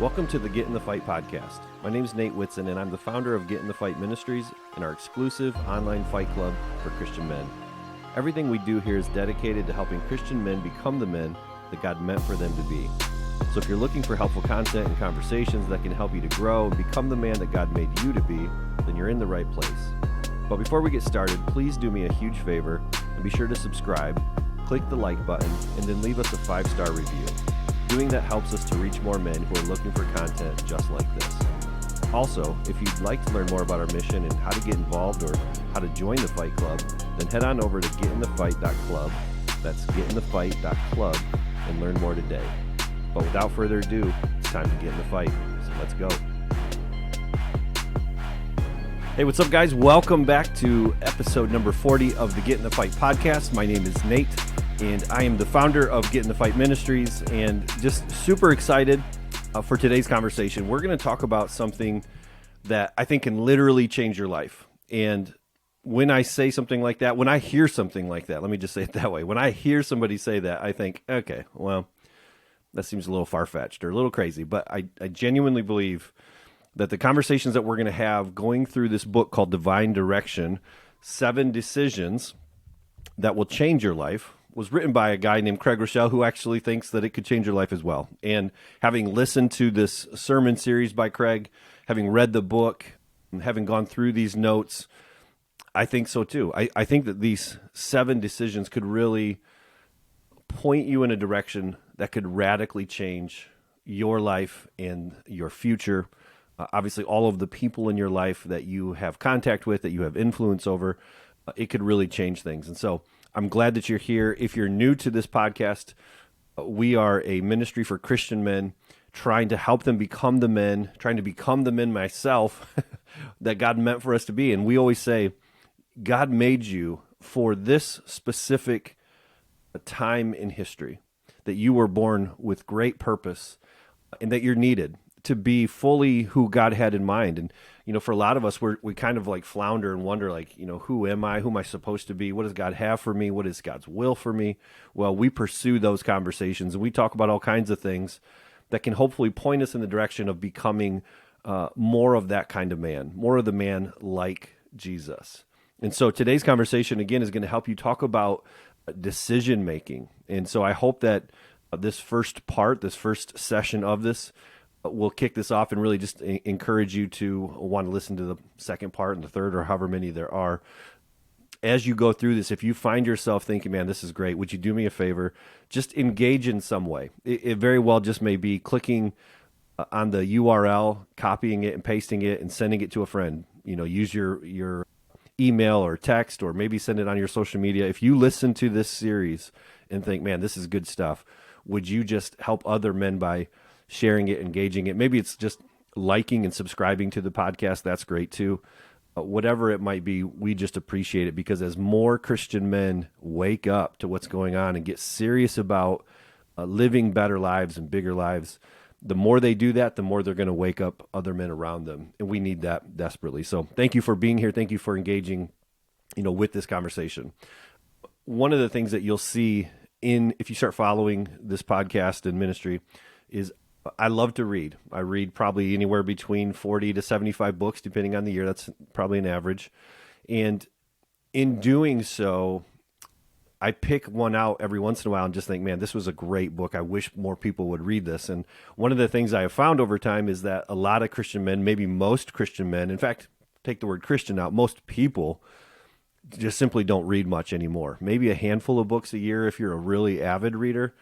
Welcome to the Get in the Fight podcast. My name is Nate Whitson, and I'm the founder of Get in the Fight Ministries and our exclusive online fight club for Christian men. Everything we do here is dedicated to helping Christian men become the men that God meant for them to be. So if you're looking for helpful content and conversations that can help you to grow and become the man that God made you to be, then you're in the right place. But before we get started, please do me a huge favor and be sure to subscribe, click the like button, and then leave us a 5-star review. Doing that helps us to reach more men who are looking for content just like this. Also, if you'd like to learn more about our mission and how to get involved or how to join the Fight Club, then head on over to getinthefight.club. That's getinthefight.club and learn more today. But without further ado, it's time to get in the fight. So let's go. Hey, what's up, guys? Welcome back to episode number 40 of the Get in the Fight podcast. My name is Nate, and I am the founder of Get in the Fight Ministries, and just super excited for today's conversation. We're going to talk about something that I think can literally change your life. And when I say something like that, when I hear something like that, let me just say it that way. When I hear somebody say that, I think, okay, well, that seems a little far-fetched or a little crazy. But I genuinely believe that the conversations that we're going to have going through this book called Divine Direction, 7 Decisions That Will Change Your Life, was written by a guy named Craig Rochelle, who actually thinks that it could change your life as well. And having listened to this sermon series by Craig, having read the book, and having gone through these notes, I think so too. I think that these 7 decisions could really point you in a direction that could radically change your life and your future. Obviously, all of the people in your life that you have contact with, that you have influence over, it could really change things. And so I'm glad that you're here. If you're new to this podcast, we are a ministry for Christian men, trying to help them become the men, trying to become the men myself that God meant for us to be. And we always say, God made you for this specific time in history, that you were born with great purpose and that you're needed to be fully who God had in mind. And, you know, for a lot of us, we kind of like flounder and wonder, like, you know, who am I? Who am I supposed to be? What does God have for me? What is God's will for me? Well, we pursue those conversations and we talk about all kinds of things that can hopefully point us in the direction of becoming more of that kind of man, more of the man like Jesus. And so today's conversation, again, is going to help you talk about decision making. And so I hope that this first session of this will kick this off and really just encourage you to want to listen to the second part and the third or however many there are. As you go through this, if you find yourself thinking, man, this is great, would you do me a favor? Just engage in some way. It very well just may be clicking on the URL, copying it and pasting it and sending it to a friend. You know, use your email or text, or maybe send it on your social media. If you listen to this series and think, man, this is good stuff, would you just help other men by sharing it, engaging it? Maybe it's just liking and subscribing to the podcast. That's great too. Whatever it might be, we just appreciate it, because as more Christian men wake up to what's going on and get serious about living better lives and bigger lives, the more they do that, the more they're going to wake up other men around them. And we need that desperately. So thank you for being here. Thank you for engaging, with this conversation. One of the things that you'll see if you start following this podcast and ministry is I love to read. I read probably anywhere between 40 to 75 books, depending on the year. That's probably an average. And in doing so, I pick one out every once in a while and just think, man, this was a great book. I wish more people would read this. And one of the things I have found over time is that a lot of Christian men, maybe most Christian men, in fact, take the word Christian out, most people just simply don't read much anymore. Maybe a handful of books a year if you're a really avid reader.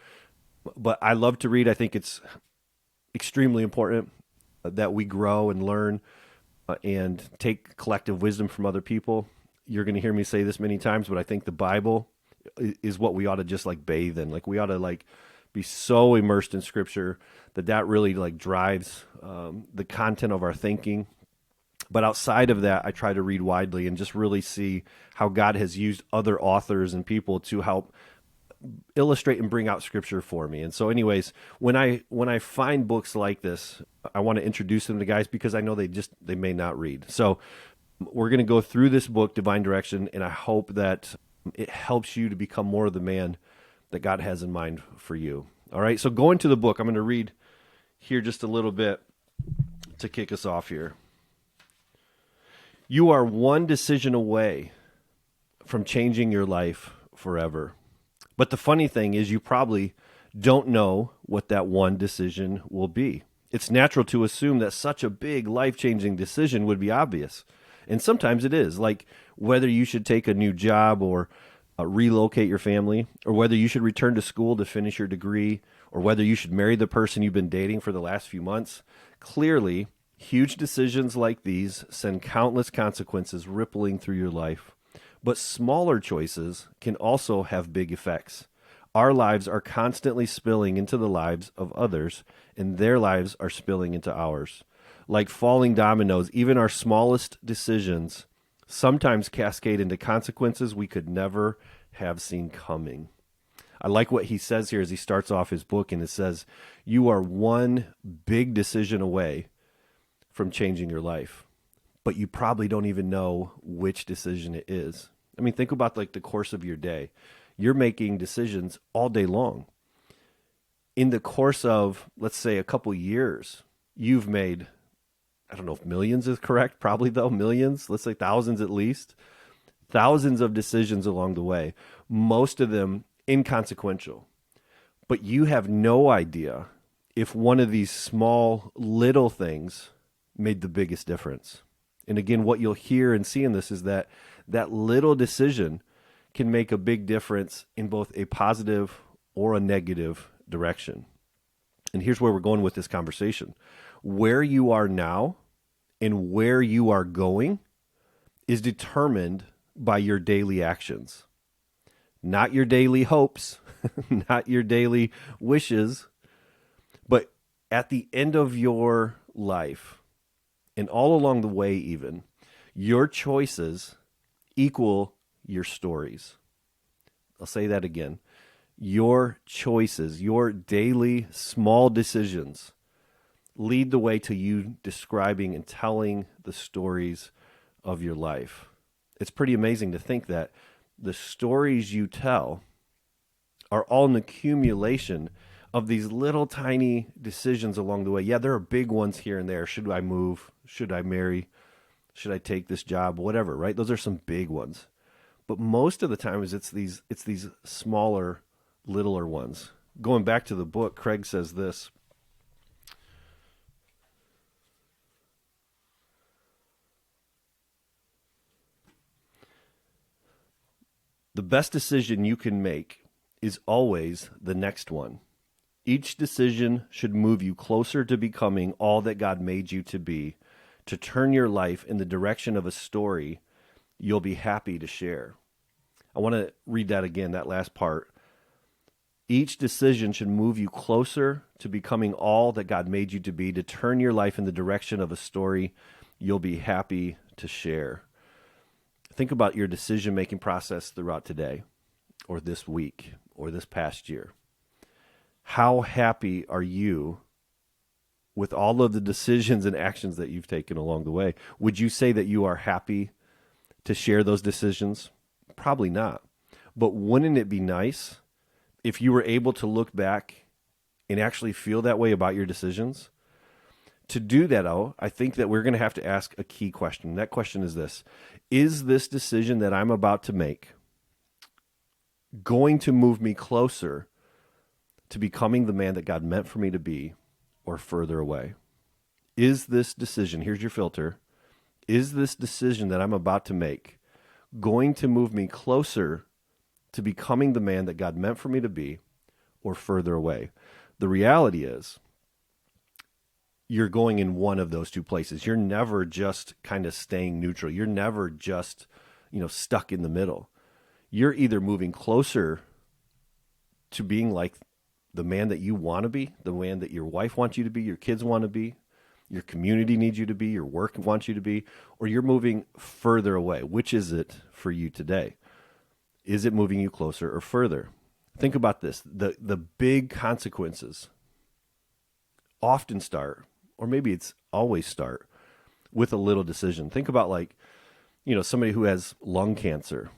But I love to read. I think it's extremely important that we grow and learn and take collective wisdom from other people. You're going to hear me say this many times, but I think the Bible is what we ought to just like bathe in. Like we ought to like be so immersed in Scripture that really like drives the content of our thinking. But outside of that, I try to read widely and just really see how God has used other authors and people to help illustrate and bring out Scripture for me. And so anyways, when I find books like this, I want to introduce them to guys because I know they may not read. So we're going to go through this book, Divine Direction, and I hope that it helps you to become more of the man that God has in mind for you. All right, so going to the book, I'm going to read here just a little bit to kick us off here. You are one decision away from changing your life forever. But the funny thing is you probably don't know what that one decision will be. It's natural to assume that such a big life-changing decision would be obvious. And sometimes it is, like whether you should take a new job or relocate your family, or whether you should return to school to finish your degree, or whether you should marry the person you've been dating for the last few months. Clearly, huge decisions like these send countless consequences rippling through your life. But smaller choices can also have big effects. Our lives are constantly spilling into the lives of others, and their lives are spilling into ours. Like falling dominoes, even our smallest decisions sometimes cascade into consequences we could never have seen coming. I like what he says here as he starts off his book, and it says, you are one big decision away from changing your life, but you probably don't even know which decision it is. I mean, think about like the course of your day. You're making decisions all day long. In the course of, let's say, a couple years, you've made, I don't know if millions is correct, probably though, millions, let's say thousands at least, thousands of decisions along the way, most of them inconsequential. But you have no idea if one of these small little things made the biggest difference. And again, what you'll hear and see in this is that little decision can make a big difference in both a positive or a negative direction. And here's where we're going with this conversation. Where you are now and where you are going is determined by your daily actions. Not your daily hopes, not your daily wishes, but at the end of your life, and all along the way even, your choices equal your stories. I'll say that again. Your choices, your daily small decisions lead the way to you describing and telling the stories of your life. It's pretty amazing to think that the stories you tell are all an accumulation of these little tiny decisions along the way. Yeah, there are big ones here and there. Should I move? Should I marry? Should I take this job? Whatever, right? Those are some big ones. But most of the time it's these smaller, littler ones. Going back to the book, Craig says this. The best decision you can make is always the next one. Each decision should move you closer to becoming all that God made you to be, to turn your life in the direction of a story you'll be happy to share. I want to read that again, that last part. Each decision should move you closer to becoming all that God made you to be, to turn your life in the direction of a story you'll be happy to share. Think about your decision-making process throughout today, or this week, or this past year. How happy are you with all of the decisions and actions that you've taken along the way? Would you say that you are happy to share those decisions? Probably not. But wouldn't it be nice if you were able to look back and actually feel that way about your decisions? To do that, I think that we're going to have to ask a key question. That question is this: is this decision that I'm about to make going to move me closer to becoming the man that God meant for me to be, or further away? Is this decision, here's your filter, is this decision that I'm about to make going to move me closer to becoming the man that God meant for me to be, or further away? The reality is, you're going in one of those two places. You're never just kind of staying neutral. You're never just, stuck in the middle. You're either moving closer to being like the man that you want to be, the man that your wife wants you to be, your kids want to be, your community needs you to be, your work wants you to be, or you're moving further away. Which is it for you today? Is it moving you closer or further? Think about this. The big consequences often start, or maybe it's always start, with a little decision. Think about somebody who has lung cancer.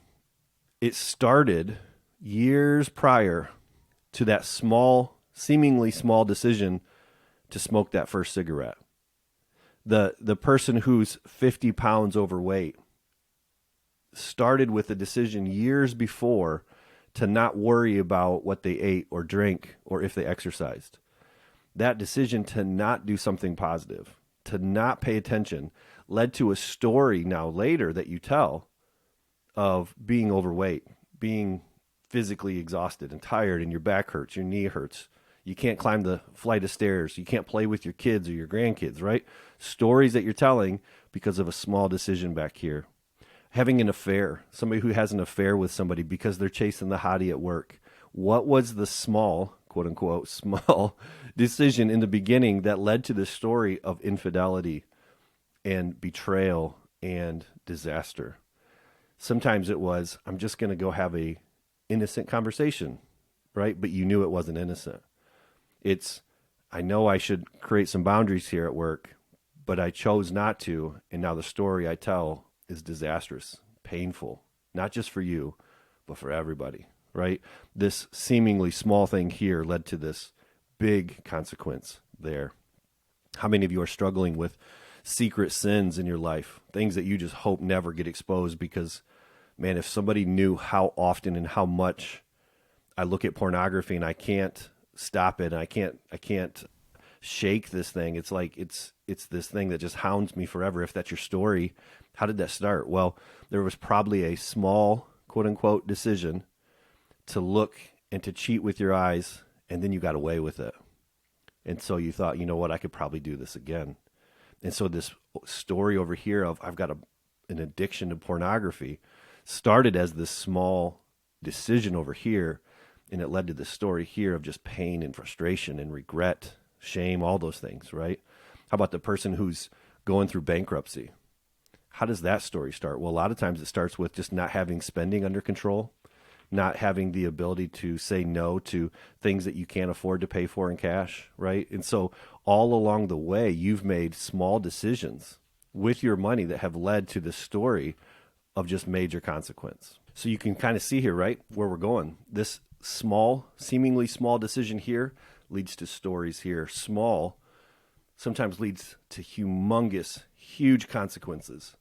It started years prior to that seemingly small decision to smoke that first cigarette. The person who's 50 pounds overweight started with a decision years before to not worry about what they ate or drank or if they exercised. That decision to not do something positive, to not pay attention, led to a story now later that you tell of being overweight, being physically exhausted and tired, and your back hurts, your knee hurts. You can't climb the flight of stairs. You can't play with your kids or your grandkids, right? Stories that you're telling because of a small decision back here. Having an affair, somebody who has an affair with somebody because they're chasing the hottie at work. What was the small, quote unquote, small decision in the beginning that led to the story of infidelity and betrayal and disaster? Sometimes it was, I'm just going to go have a innocent conversation, right? But you knew it wasn't innocent. It's, I know I should create some boundaries here at work, but I chose not to. And now the story I tell is disastrous, painful, not just for you, but for everybody, right? This seemingly small thing here led to this big consequence there. How many of you are struggling with secret sins in your life, things that you just hope never get exposed? Because, man, if somebody knew how often and how much I look at pornography and I can't stop it, and I can't shake this thing. It's like it's this thing that just hounds me forever. If that's your story, how did that start? Well, there was probably a small, quote unquote, decision to look and to cheat with your eyes, and then you got away with it. And so you thought, you know what, I could probably do this again. And so this story over here of I've got an addiction to pornography started as this small decision over here, and it led to this story here of just pain and frustration and regret, shame, all those things, right? How about the person who's going through bankruptcy? How does that story start? Well, a lot of times it starts with just not having spending under control, not having the ability to say no to things that you can't afford to pay for in cash, right? And so all along the way, you've made small decisions with your money that have led to this story of just major consequence. So you can kind of see here, right, where we're going. This small, seemingly small decision here leads to stories here. Small sometimes leads to humongous, huge consequences,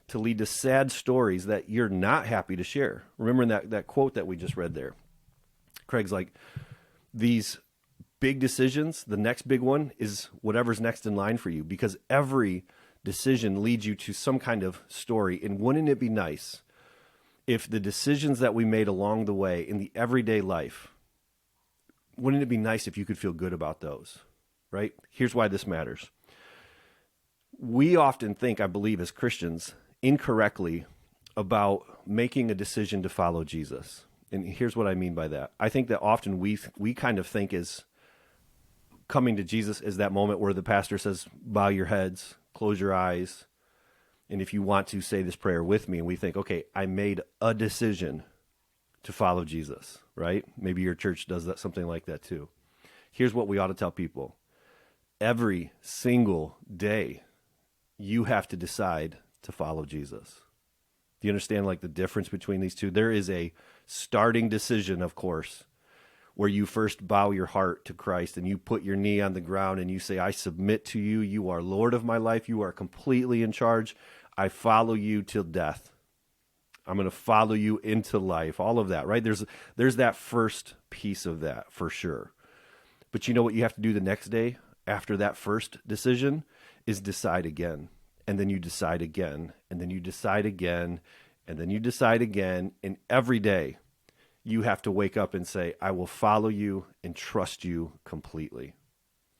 to lead to sad stories that you're not happy to share. Remember that quote that we just read there. Craig's like, these big decisions, the next big one is whatever's next in line for you, because every decision leads you to some kind of story. And wouldn't it be nice if the decisions that we made along the way in the everyday life, wouldn't it be nice if you could feel good about those, right? Here's why this matters. We often think, I believe, as Christians, incorrectly about making a decision to follow Jesus. And here's what I mean by that. I think that often we kind of think is coming to Jesus is that moment where the pastor says, bow your heads, close your eyes, and if you want to, say this prayer with me. And we think, okay, I made a decision to follow Jesus, right? Maybe your church does that, something like that too. Here's what we ought to tell people. Every single day, you have to decide to follow Jesus. Do you understand like the difference between these two? There is a starting decision, of course, where you first bow your heart to Christ and you put your knee on the ground and you say, I submit to you. You are Lord of my life. You are completely in charge. I follow you till death. I'm going to follow you into life. All of that, right? There's that first piece of that for sure. But you know what you have to do the next day after that first decision is decide again. And then you decide again, and then you decide again, and then you decide again. And every day you have to wake up and say, I will follow you and trust you completely.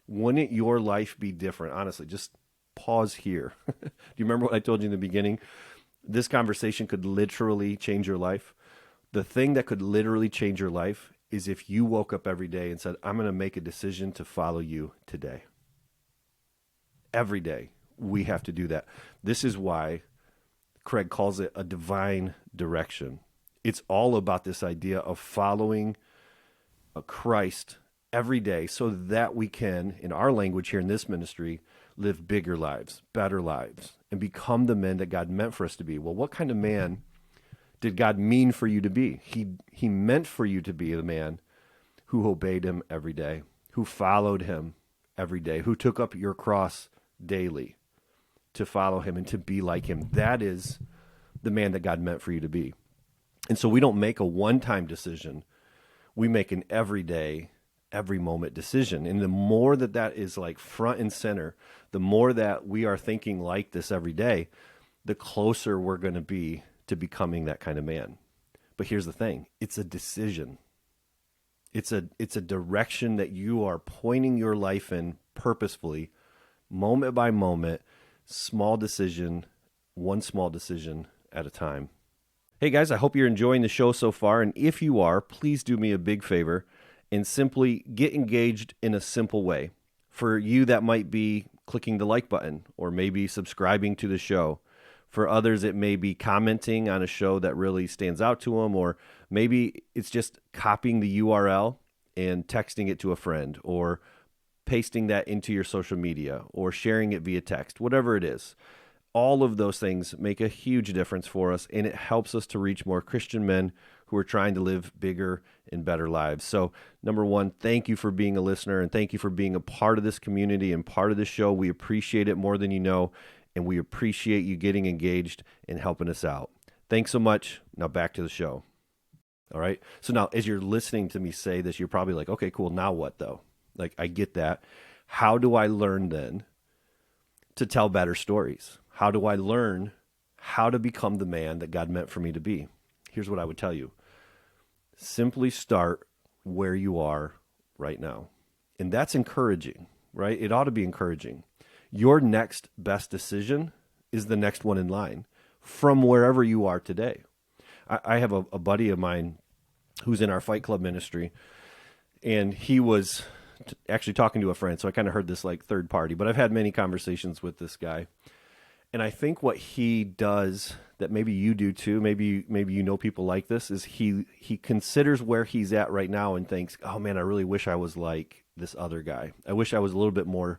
Wouldn't your life be different? Honestly, just pause here. Do you remember what I told you in the beginning? This conversation could literally change your life. The thing that could literally change your life is if you woke up every day and said, I'm going to make a decision to follow you today. Every day we have to do that. This is why Craig calls it a divine direction. It's all about this idea of following a Christ every day so that we can, in our language here in this ministry, live bigger lives, better lives, and become the men that God meant for us to be. Well, what kind of man did God mean for you to be? He meant for you to be the man who obeyed him every day, who followed him every day, who took up your cross daily to follow him and to be like him. That is the man that God meant for you to be. And so we don't make a one-time decision. We make an everyday, every moment decision. And the more that that is like front and center, the more that we are thinking like this every day, the closer we're going to be to becoming that kind of man. But here's the thing. It's a decision. It's a direction that you are pointing your life in purposefully, moment by moment, small decision, one small decision at a time. Hey guys, I hope you're enjoying the show so far. And if you are, please do me a big favor and simply get engaged in a simple way. For you, that might be clicking the like button or maybe subscribing to the show. For others, it may be commenting on a show that really stands out to them, or maybe it's just copying the URL and texting it to a friend, or pasting that into your social media, or sharing it via text, whatever it is. All of those things make a huge difference for us, and it helps us to reach more Christian men who are trying to live bigger and better lives. So, number one, thank you for being a listener, and thank you for being a part of this community and part of this show. We appreciate it more than you know, and we appreciate you getting engaged and helping us out. Thanks so much. Now back to the show. All right. So now as you're listening to me say this, you're probably like, okay, cool. Now what though? Like, I get that. How do I learn then to tell better stories? How do I learn how to become the man that God meant for me to be? Here's what I would tell you. Simply start where you are right now. And that's encouraging, right? It ought to be encouraging. Your next best decision is the next one in line from wherever you are today. I have a buddy of mine who's in our Fight Club ministry, and he was actually talking to a friend, so I kind of heard this like third party, but I've had many conversations with this guy. And I think what he does that maybe you do too, maybe you know people like this, is he considers where he's at right now and thinks, oh man, I really wish I was like this other guy. I wish I was a little bit more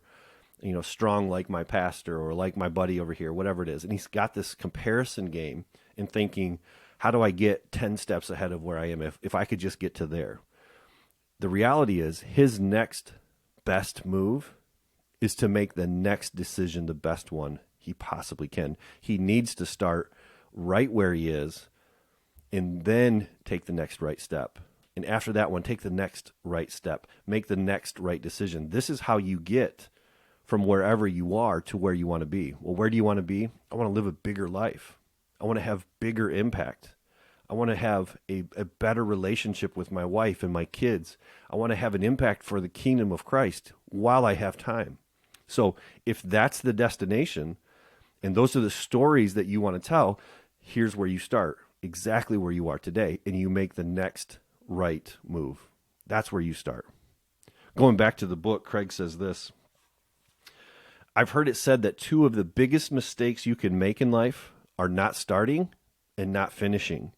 strong like my pastor or like my buddy over here, whatever it is. And he's got this comparison game and thinking, how do I get 10 steps ahead of where I am if I could just get to there? The reality is his next best move is to make the next decision the best one he possibly can. He needs to start right where he is and then take the next right step. And after that one, take the next right step, make the next right decision. This is how you get from wherever you are to where you want to be. Well, where do you want to be? I want to live a bigger life. I want to have bigger impact. I want to have a better relationship with my wife and my kids. I want to have an impact for the kingdom of Christ while I have time. So if that's the destination and those are the stories that you want to tell, here's where you start, exactly where you are today, and you make the next right move. That's where you start. Going back to the book, Craig says this: I've heard it said that two of the biggest mistakes you can make in life are not starting and not finishing.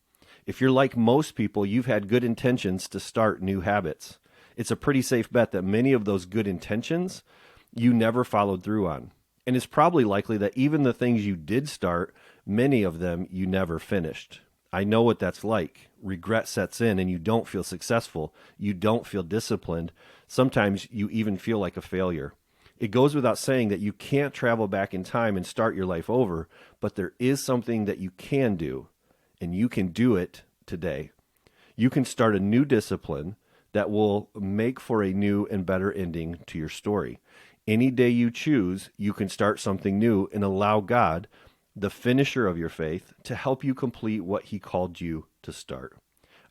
If you're like most people, you've had good intentions to start new habits. It's a pretty safe bet that many of those good intentions you never followed through on. And it's probably likely that even the things you did start, many of them you never finished. I know what that's like. Regret sets in and you don't feel successful. You don't feel disciplined. Sometimes you even feel like a failure. It goes without saying that you can't travel back in time and start your life over, but there is something that you can do, and you can do it today. You can start a new discipline that will make for a new and better ending to your story. Any day you choose, you can start something new and allow God, the finisher of your faith, to help you complete what he called you to start.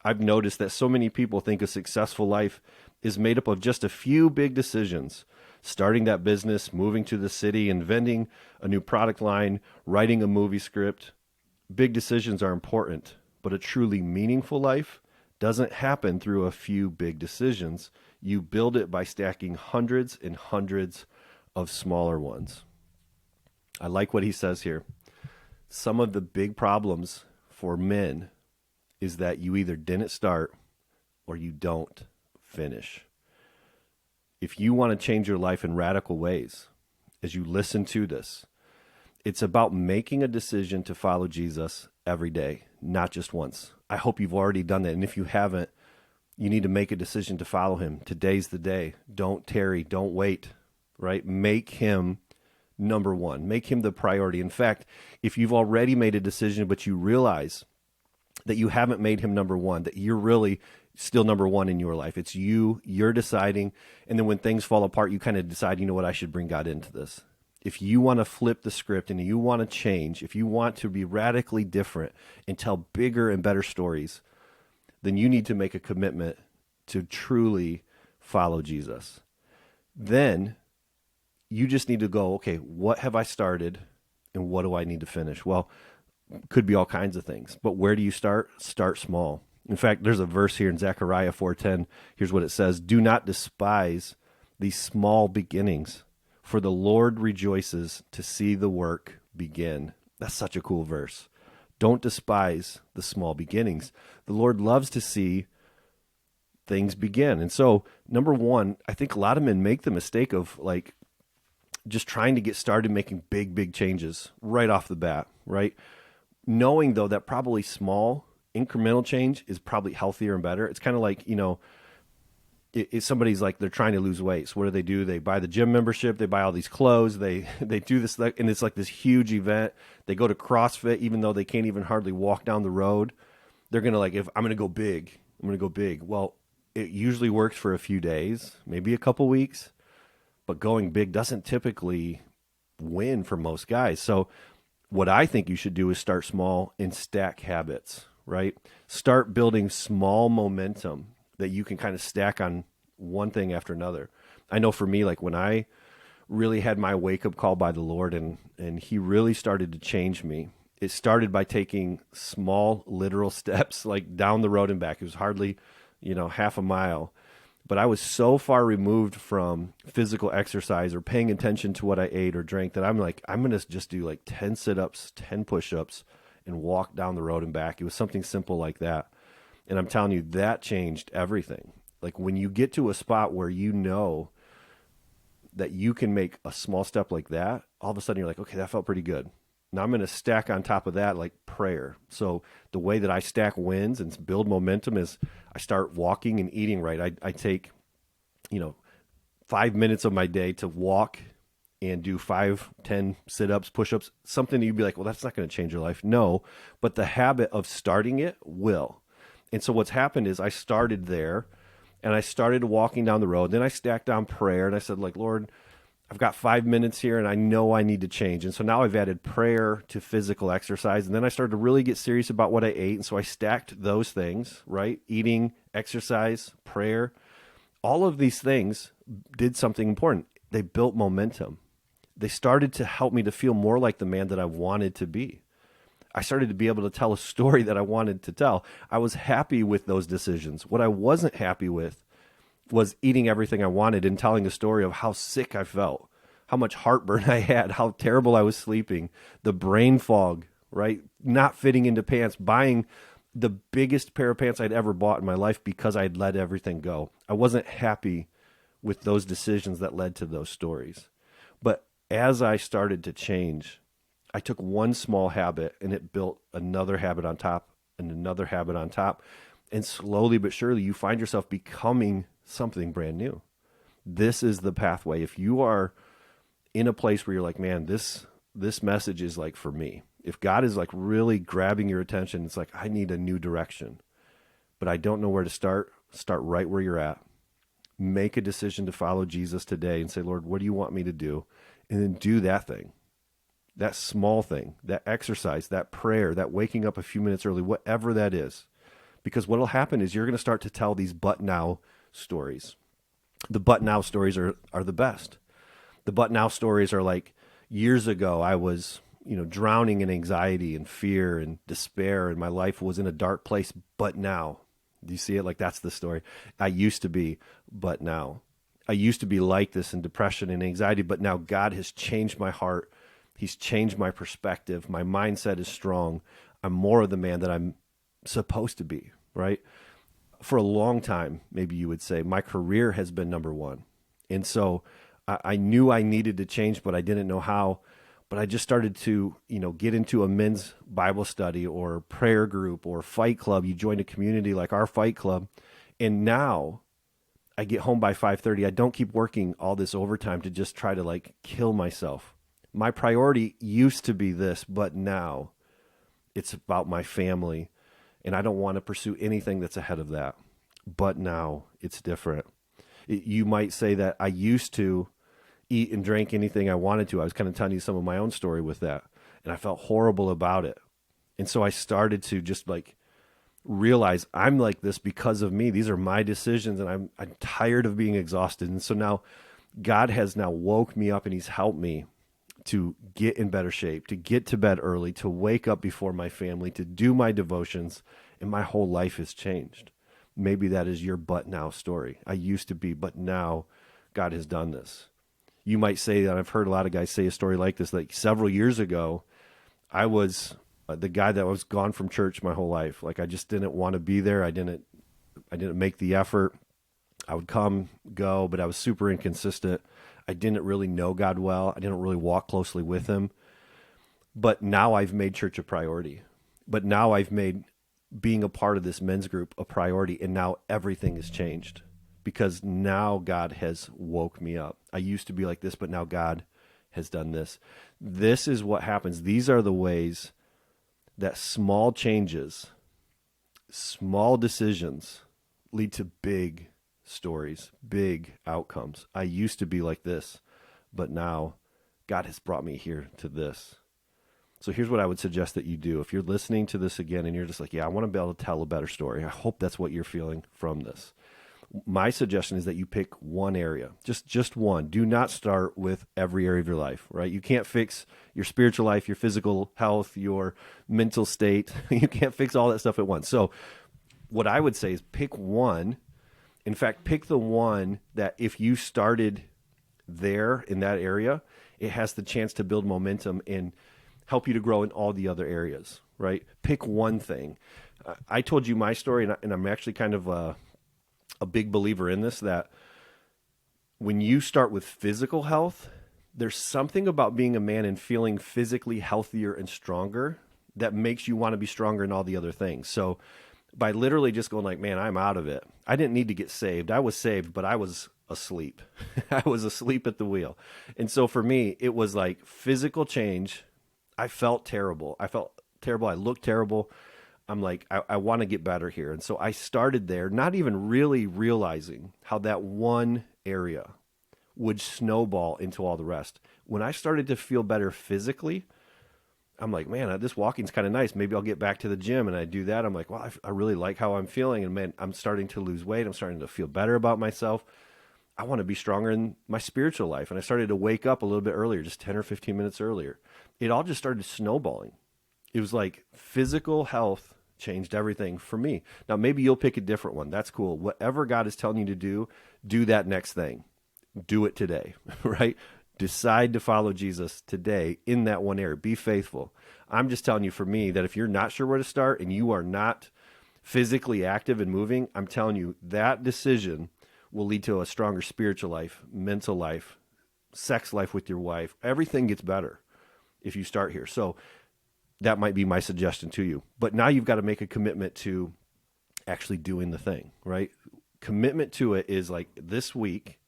I've noticed that so many people think a successful life is made up of just a few big decisions. Starting that business, moving to the city, inventing a new product line, writing a movie script. Big decisions are important, but a truly meaningful life doesn't happen through a few big decisions. You build it by stacking hundreds and hundreds of smaller ones. I like what he says here. Some of the big problems for men is that you either didn't start or you don't finish. If you want to change your life in radical ways, as you listen to this, it's about making a decision to follow Jesus every day, not just once. I hope you've already done that. And if you haven't, you need to make a decision to follow him. Today's the day. Don't tarry. Don't wait. right? Make him number one. Make him the priority. In fact, if you've already made a decision, but you realize that you haven't made him number one, that you're really still number one in your life. It's you're deciding. And then when things fall apart, you kind of decide, you know what, I should bring God into this. If you want to flip the script and you want to change, if you want to be radically different and tell bigger and better stories, then you need to make a commitment to truly follow Jesus. Then you just need to go, okay, what have I started and what do I need to finish? Well, could be all kinds of things, but where do you start? Start small. In fact, there's a verse here in Zechariah 4:10. Here's what it says: "Do not despise these small beginnings, for the Lord rejoices to see the work begin." That's such a cool verse. Don't despise the small beginnings. The Lord loves to see things begin. And so, number one, I think a lot of men make the mistake of like just trying to get started making big changes right off the bat, right? Knowing though that probably small incremental change is probably healthier and better. It's kind of like, if somebody's like, they're trying to lose weight. So what do? They buy the gym membership, they buy all these clothes, they do this, and it's like this huge event. They go to CrossFit, even though they can't even hardly walk down the road. They're going to like, if I'm going to go big, I'm going to go big. Well, it usually works for a few days, maybe a couple weeks, but going big doesn't typically win for most guys. So what I think you should do is start small and stack habits, right? Start building small momentum that you can kind of stack on one thing after another. I know for me, like when I really had my wake-up call by the Lord and he really started to change me, it started by taking small literal steps like down the road and back. It was hardly, half a mile. But I was so far removed from physical exercise or paying attention to what I ate or drank that I'm like, I'm going to just do like 10 sit-ups, 10 push-ups, and walk down the road and back. It was something simple like that. And I'm telling you, that changed everything. Like when you get to a spot where you know that you can make a small step like that, all of a sudden you're like, okay, that felt pretty good. Now I'm going to stack on top of that like prayer. So the way that I stack wins and build momentum is I start walking and eating right. I take, 5 minutes of my day to walk and do 5, 10 sit-ups, push-ups, something that you'd be like, well, that's not going to change your life. No, but the habit of starting it will. And so what's happened is I started there and I started walking down the road. Then I stacked on prayer and I said, like, Lord, I've got 5 minutes here and I know I need to change. And so now I've added prayer to physical exercise. And then I started to really get serious about what I ate. And so I stacked those things, right? Eating, exercise, prayer. All of these things did something important. They built momentum. They started to help me to feel more like the man that I wanted to be. I started to be able to tell a story that I wanted to tell. I was happy with those decisions. What I wasn't happy with was eating everything I wanted and telling the story of how sick I felt, how much heartburn I had, how terrible I was sleeping, the brain fog, right? Not fitting into pants, buying the biggest pair of pants I'd ever bought in my life because I'd let everything go. I wasn't happy with those decisions that led to those stories. But as I started to change, I took one small habit and it built another habit on top and another habit on top. And slowly but surely, you find yourself becoming something brand new. This is the pathway. If you are in a place where you're like, man, this message is like for me. If God is like really grabbing your attention, it's like, I need a new direction, but I don't know where to start. Start right where you're at. Make a decision to follow Jesus today and say, Lord, what do you want me to do? And then do that thing, that small thing, that exercise, that prayer, that waking up a few minutes early, whatever that is. Because what will happen is you're going to start to tell these but now stories. The but now stories are the best. The but now stories are like, years ago, I was, drowning in anxiety and fear and despair, and my life was in a dark place, but now. Do you see it? Like, that's the story. I used to be, but now. I used to be like this in depression and anxiety, but now God has changed my heart. He's changed my perspective. My mindset is strong. I'm more of the man that I'm supposed to be, right? For a long time, maybe you would say, my career has been number one. And so I knew I needed to change, but I didn't know how. But I just started to, get into a men's Bible study or prayer group or fight club. You join a community like our fight club. And now I get home by 5:30. I don't keep working all this overtime to just try to like kill myself. My priority used to be this, but now it's about my family, and I don't want to pursue anything that's ahead of that. But now it's different. You might say that I used to eat and drink anything I wanted to. I was kind of telling you some of my own story with that, and I felt horrible about it. And so I started to just like realize I'm like this because of me. These are my decisions, and I'm tired of being exhausted. And so now God has now woke me up, and he's helped me to get in better shape, to get to bed early, to wake up before my family, to do my devotions, and my whole life has changed. Maybe that is your but now story. I used to be, but now God has done this. You might say that I've heard a lot of guys say a story like this, like several years ago, I was the guy that was gone from church my whole life. Like I just didn't want to be there. I didn't make the effort. I would come, go, but I was super inconsistent. I didn't really know God well. I didn't really walk closely with him. But now I've made church a priority. But now I've made being a part of this men's group a priority, and now everything has changed because now God has woke me up. I used to be like this, but now God has done this. This is what happens. These are the ways that small changes, small decisions lead to big stories, big outcomes. I used to be like this, but now God has brought me here to this. So here's what I would suggest that you do. If you're listening to this again and you're just like, yeah, I want to be able to tell a better story. I hope that's what you're feeling from this. My suggestion is that you pick one area, just one. Do not start with every area of your life, right? You can't fix your spiritual life, your physical health, your mental state. You can't fix all that stuff at once. So what I would say is pick one. In fact, pick the one that if you started there in that area, it has the chance to build momentum and help you to grow in all the other areas, right? Pick one thing. I told you my story, and I'm actually kind of a big believer in this, that when you start with physical health, there's something about being a man and feeling physically healthier and stronger that makes you want to be stronger in all the other things. So by literally just going like, man, I'm out of it. I didn't need to get saved. I was saved, but I was asleep. I was asleep at the wheel. And so for me, it was like physical change. I felt terrible. I looked terrible. I'm like, I want to get better here. And so I started there, not even really realizing how that one area would snowball into all the rest. When I started to feel better physically, I'm like, man, this walking's kind of nice. Maybe I'll get back to the gym. And I do that. I'm like, well, I really like how I'm feeling. And man, I'm starting to lose weight. I'm starting to feel better about myself. I want to be stronger in my spiritual life. And I started to wake up a little bit earlier, just 10 or 15 minutes earlier. It all just started snowballing. It was like physical health changed everything for me. Now, maybe you'll pick a different one. That's cool. Whatever God is telling you to do that next thing. Do it today, right? Decide to follow Jesus today in that one area. Be faithful. I'm just telling you, for me, that if you're not sure where to start and you are not physically active and moving, I'm telling you that decision will lead to a stronger spiritual life, mental life, sex life with your wife. Everything gets better if you start here. So that might be my suggestion to you. But now you've got to make a commitment to actually doing the thing, right? Commitment to it is like, this week,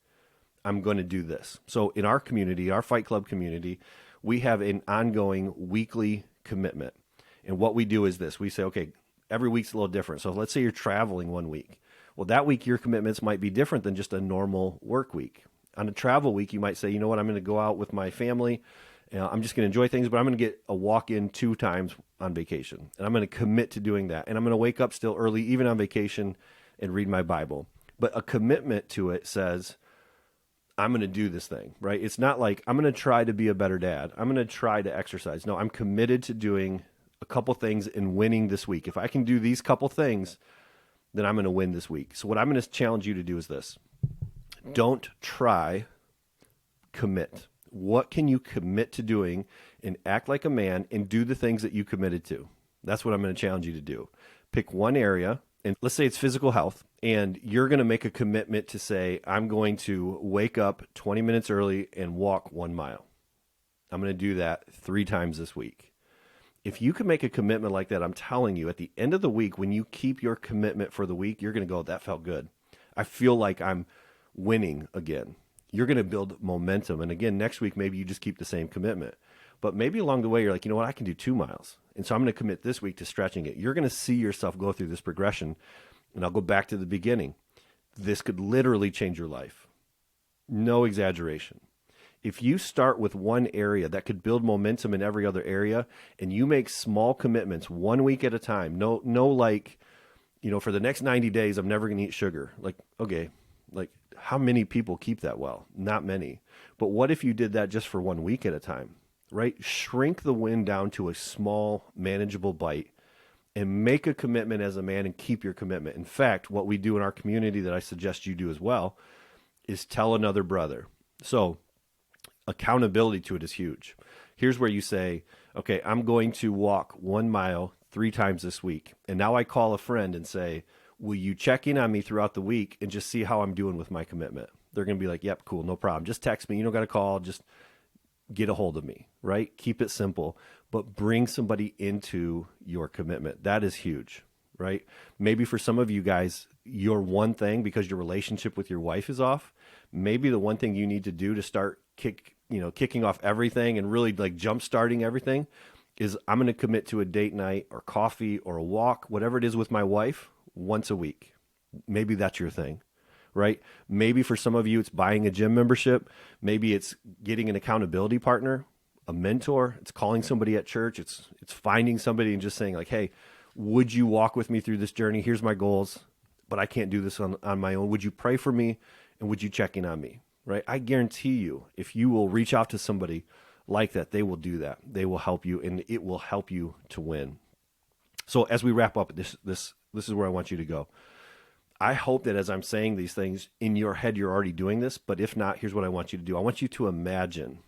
I'm going to do this. So in our community, our Fight Club community, we have an ongoing weekly commitment. And what we do is this. We say, okay, every week's a little different. So let's say you're traveling one week. Well, that week, your commitments might be different than just a normal work week. On a travel week, you might say, you know what, I'm going to go out with my family. I'm just going to enjoy things, but I'm going to get a walk-in 2 times on vacation. And I'm going to commit to doing that. And I'm going to wake up still early, even on vacation, and read my Bible. But a commitment to it says, I'm going to do this thing, right? It's not like I'm going to try to be a better dad. I'm going to try to exercise. No, I'm committed to doing a couple things and winning this week. If I can do these couple things, then I'm going to win this week. So what I'm going to challenge you to do is this. Don't try, commit. What can you commit to doing and act like a man and do the things that you committed to? That's what I'm going to challenge you to do. Pick one area, and let's say it's physical health, and you're going to make a commitment to say, I'm going to wake up 20 minutes early and walk 1 mile. I'm going to do that 3 times this week. If you can make a commitment like that, I'm telling you, at the end of the week, when you keep your commitment for the week, you're going to go, that felt good. I feel like I'm winning again. You're going to build momentum. And again, next week, maybe you just keep the same commitment. But maybe along the way, you're like, you know what, I can do 2 miles. And so I'm going to commit this week to stretching it. You're going to see yourself go through this progression. And I'll go back to the beginning. This could literally change your life. No exaggeration. If you start with one area that could build momentum in every other area, and you make small commitments 1 week at a time, no like, for the next 90 days, I'm never going to eat sugar. Like, okay, like how many people keep that well? Not many. But what if you did that just for 1 week at a time, right? Shrink the win down to a small, manageable bite and make a commitment as a man and keep your commitment. In fact, what we do in our community that I suggest you do as well is tell another brother. So accountability to it is huge. Here's where you say, okay, I'm going to walk 1 mile 3 times this week. And now I call a friend and say, will you check in on me throughout the week and just see how I'm doing with my commitment? They're going to be like, yep, cool, no problem. Just text me. You don't got to call. Just get a hold of me, right? Keep it simple, but bring somebody into your commitment. That is huge, right? Maybe for some of you guys, your one thing, because your relationship with your wife is off, maybe the one thing you need to do to start kicking off everything and really like jump starting everything is I'm going to commit to a date night or coffee or a walk, whatever it is with my wife once a week. Maybe that's your thing, right? Maybe for some of you, it's buying a gym membership. Maybe it's getting an accountability partner, a mentor. It's calling somebody at church. It's finding somebody and just saying like, hey, would you walk with me through this journey? Here's my goals, but I can't do this on my own. Would you pray for me? And would you check in on me? Right? I guarantee you, if you will reach out to somebody like that, they will do that. They will help you, and it will help you to win. So as we wrap up, this is where I want you to go. I hope that as I'm saying these things, in your head, you're already doing this. But if not, here's what I want you to do. I want you to imagine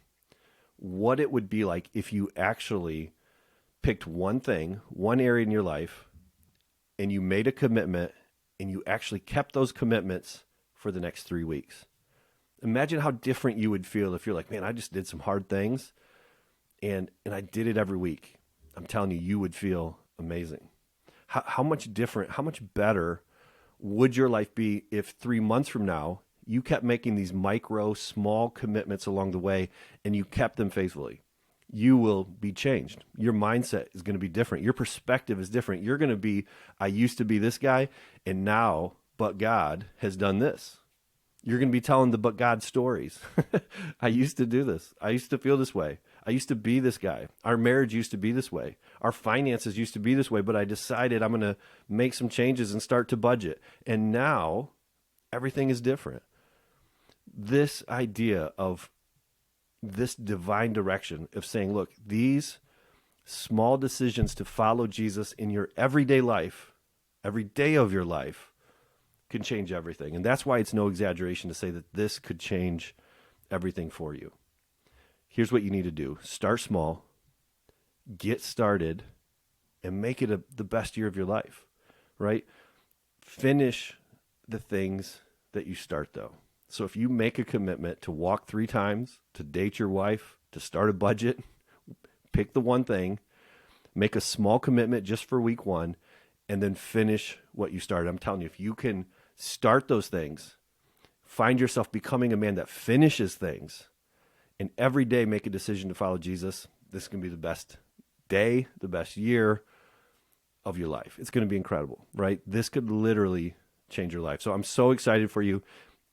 what it would be like if you actually picked one thing, one area in your life, and you made a commitment, and you actually kept those commitments for the next 3 weeks. Imagine how different you would feel if you're like, man, I just did some hard things and I did it every week. I'm telling you, you would feel amazing. How much different, how much better would your life be if 3 months from now you kept making these micro, small commitments along the way and you kept them faithfully? You will be changed. Your mindset is going to be different. Your perspective is different. You're going to be, I used to be this guy, and now, but God has done this. You're going to be telling the but God stories. I used to do this. I used to feel this way. I used to be this guy. Our marriage used to be this way. Our finances used to be this way, but I decided I'm going to make some changes and start to budget. And now everything is different. This idea of this divine direction of saying, look, these small decisions to follow Jesus in your everyday life, every day of your life, can change everything. And that's why it's no exaggeration to say that this could change everything for you. Here's what you need to do. Start small, get started, and make it the best year of your life, right? Finish the things that you start, though. So if you make a commitment to walk 3 times, to date your wife, to start a budget, pick the one thing, make a small commitment just for week 1, and then finish what you started. I'm telling you, if you can start those things, find yourself becoming a man that finishes things, and every day make a decision to follow Jesus, this is going to be the best day, the best year of your life. It's going to be incredible, right? This could literally change your life. So I'm so excited for you.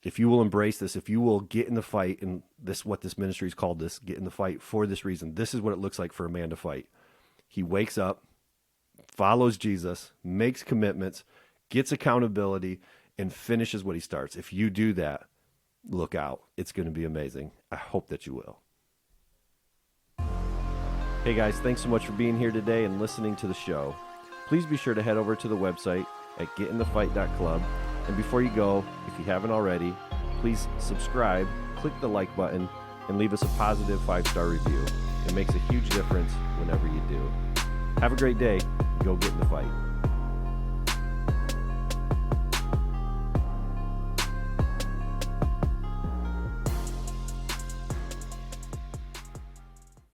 If you will embrace this, if you will get in the fight, and this, what this ministry is called, this, get in the fight for this reason. This is what it looks like for a man to fight. He wakes up, follows Jesus, makes commitments, gets accountability, and finishes what he starts. If you do that, look out. It's going to be amazing. I hope that you will. Hey guys, thanks so much for being here today and listening to the show. Please be sure to head over to the website at getinthefight.club. And before you go, if you haven't already, please subscribe, click the like button, and leave us a positive 5-star review. It makes a huge difference whenever you do. Have a great day. Go get in the fight.